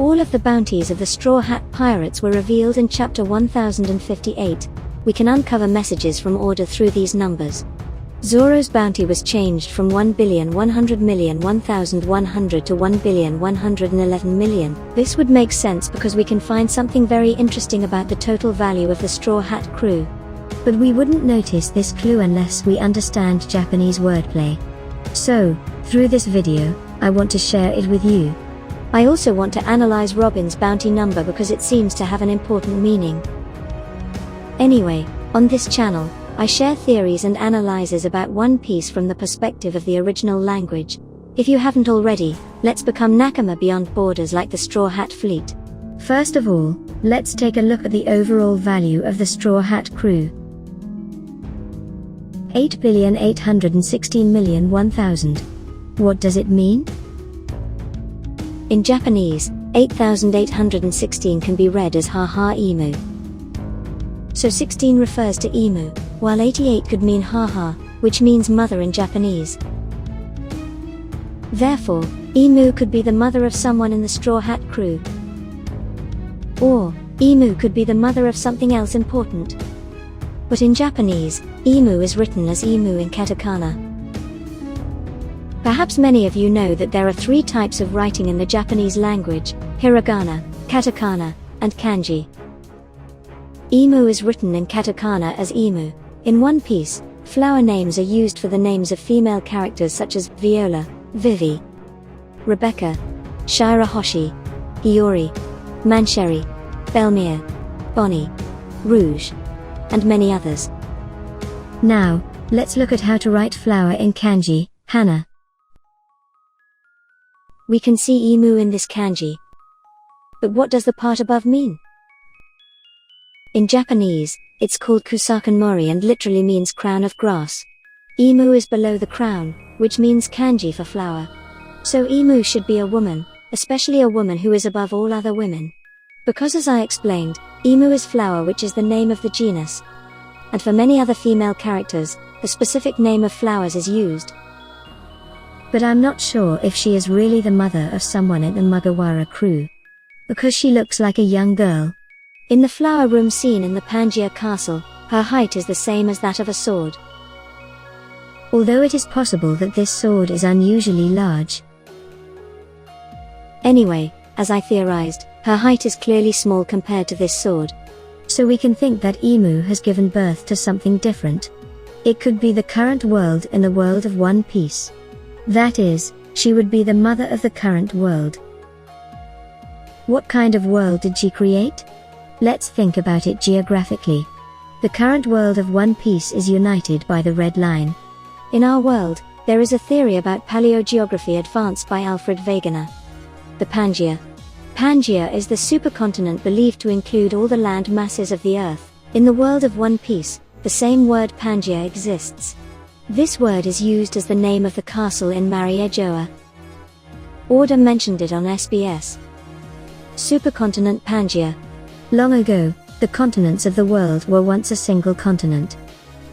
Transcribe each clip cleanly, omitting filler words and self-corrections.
All of the bounties of the Straw Hat Pirates were revealed in chapter 1058. We can uncover messages from order through these numbers. Zoro's bounty was changed from 1,100,000,1100 to 1,111,000,000. This would make sense because we can find something very interesting about the total value of the Straw Hat crew. But we wouldn't notice this clue unless we understand Japanese wordplay. So, through this video, I want to share it with you. I also want to analyze Robin's bounty number because it seems to have an important meaning. Anyway, on this channel, I share theories and analyses about One Piece from the perspective of the original language. If you haven't already, let's become Nakama beyond borders like the Straw Hat fleet. First of all, let's take a look at the overall value of the Straw Hat crew. 8,816,001,000. What does it mean? In Japanese, 8,816 can be read as haha Imu. So 16 refers to Imu, while 88 could mean haha, which means mother in Japanese. Therefore, Imu could be the mother of someone in the Straw Hat crew. Or, Imu could be the mother of something else important. But in Japanese, Imu is written as Imu in katakana. Perhaps many of you know that there are three types of writing in the Japanese language: hiragana, katakana, and kanji. Imu is written in katakana as Imu. In One Piece, flower names are used for the names of female characters such as Viola, Vivi, Rebecca, Shirahoshi, Iori, Mancheri, Belmere, Bonnie, Rouge, and many others. Now, let's look at how to write flower in kanji, hana. We can see Imu in this kanji. But what does the part above mean? In Japanese, it's called kusakan mori and literally means crown of grass. Imu is below the crown, which means kanji for flower. So Imu should be a woman, especially a woman who is above all other women. Because as I explained, Imu is flower, which is the name of the genus. And for many other female characters, the specific name of flowers is used. But I'm not sure if she is really the mother of someone in the Mugiwara crew. Because she looks like a young girl. In the flower room scene in the Pangea Castle, her height is the same as that of a sword. Although it is possible that this sword is unusually large. Anyway, as I theorized, her height is clearly small compared to this sword. So we can think that Imu has given birth to something different. It could be the current world in the world of One Piece. That is, she would be the mother of the current world. What kind of world did she create? Let's think about it geographically. The current world of One Piece is united by the red line. In our world, there is a theory about paleogeography advanced by Alfred Wegener. The Pangea. Pangea is the supercontinent believed to include all the land masses of the Earth. In the world of One Piece, the same word Pangea exists. This word is used as the name of the castle in Mariejoa. Oda mentioned it on SBS. Supercontinent Pangea. Long ago, the continents of the world were once a single continent.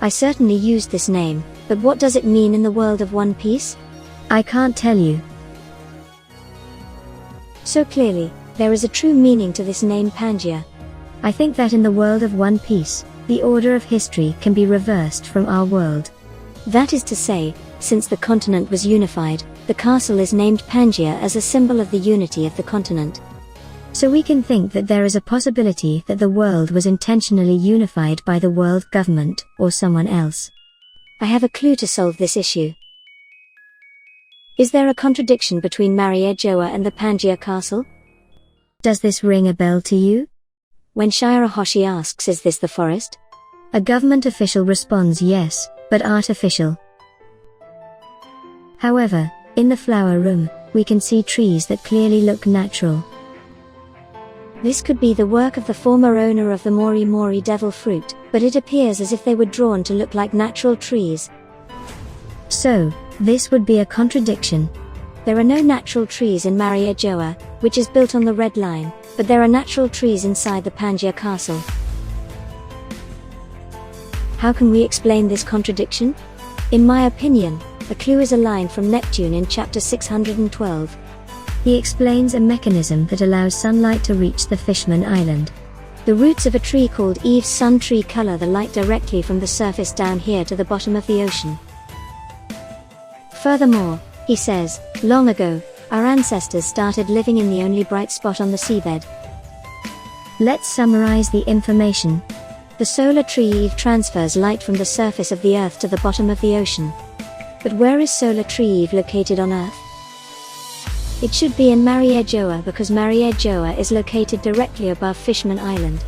I certainly used this name, but what does it mean in the world of One Piece? I can't tell you. So clearly, there is a true meaning to this name Pangea. I think that in the world of One Piece, the order of history can be reversed from our world. That is to say, since the continent was unified, the castle is named Pangea as a symbol of the unity of the continent. So we can think that there is a possibility that the world was intentionally unified by the world government or someone else. I have a clue to solve this issue. Is there a contradiction between Mariejoa and the Pangea Castle? Does this ring a bell to you? When Shirahoshi asks, "Is this the forest?" a government official responds, "Yes, but artificial." However, in the flower room, we can see trees that clearly look natural. This could be the work of the former owner of the Mori Mori devil fruit, but it appears as if they were drawn to look like natural trees. So, this would be a contradiction. There are no natural trees in Mariejoa, which is built on the Red Line, but there are natural trees inside the Pangea Castle. How can we explain this contradiction? In my opinion, the clue is a line from Neptune in chapter 612. He explains a mechanism that allows sunlight to reach the Fishman Island. The roots of a tree called Eve's sun tree color the light directly from the surface down here to the bottom of the ocean. Furthermore, he says, long ago, our ancestors started living in the only bright spot on the seabed. Let's summarize the information. The solar tree Eve transfers light from the surface of the Earth to the bottom of the ocean. But where is solar tree Eve located on Earth? It should be in Mariejoa because Mariejoa is located directly above Fishman Island.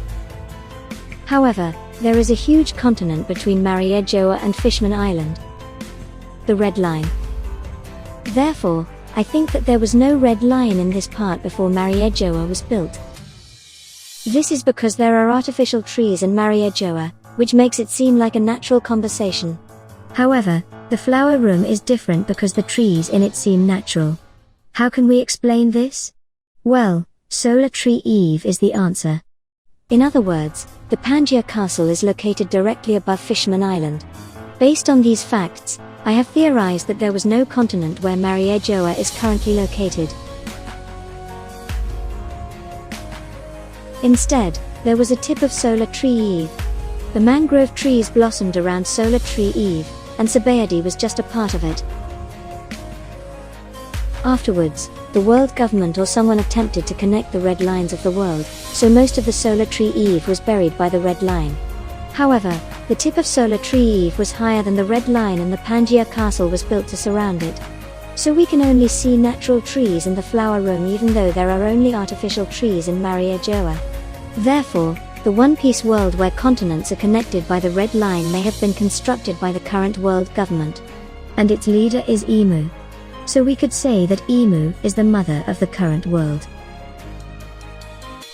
However, there is a huge continent between Mariejoa and Fishman Island. The Red Line. Therefore, I think that there was no red line in this part before Mariejoa was built. This is because there are artificial trees in Mariejoa, which makes it seem like a natural conversation. However, the flower room is different because the trees in it seem natural. How can we explain this? Well, solar tree Eve is the answer. In other words, the Pangea Castle is located directly above Fishman Island. Based on these facts, I have theorized that there was no continent where Mariejoa is currently located. Instead, there was a tip of solar tree Eve. The mangrove trees blossomed around solar tree Eve, and Sabayadi was just a part of it. Afterwards, the world government or someone attempted to connect the red lines of the world, so most of the solar tree Eve was buried by the red line. However, the tip of solar tree Eve was higher than the red line and the Pangea Castle was built to surround it. So we can only see natural trees in the flower room even though there are only artificial trees in Mariejoa. Therefore, the One Piece world where continents are connected by the red line may have been constructed by the current world government. And its leader is Imu. So we could say that Imu is the mother of the current world.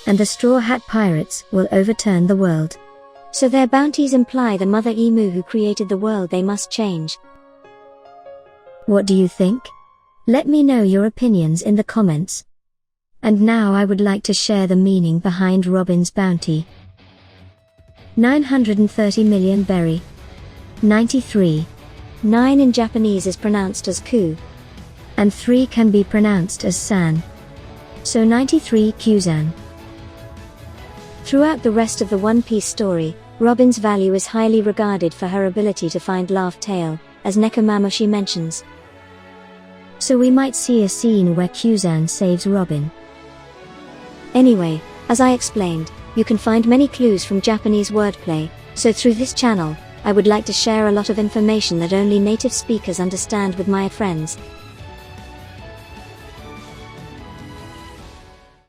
And the Straw Hat Pirates will overturn the world. So their bounties imply the mother Imu who created the world they must change. What do you think? Let me know your opinions in the comments. And now I would like to share the meaning behind Robin's bounty. 930 million berry. 93. 9 in Japanese is pronounced as ku. And 3 can be pronounced as san. So 93 Kuzan. Throughout the rest of the One Piece story, Robin's value is highly regarded for her ability to find Laugh Tale, as Nekamamushi mentions. So we might see a scene where Kuzan saves Robin. Anyway, as I explained, you can find many clues from Japanese wordplay, so through this channel, I would like to share a lot of information that only native speakers understand with my friends.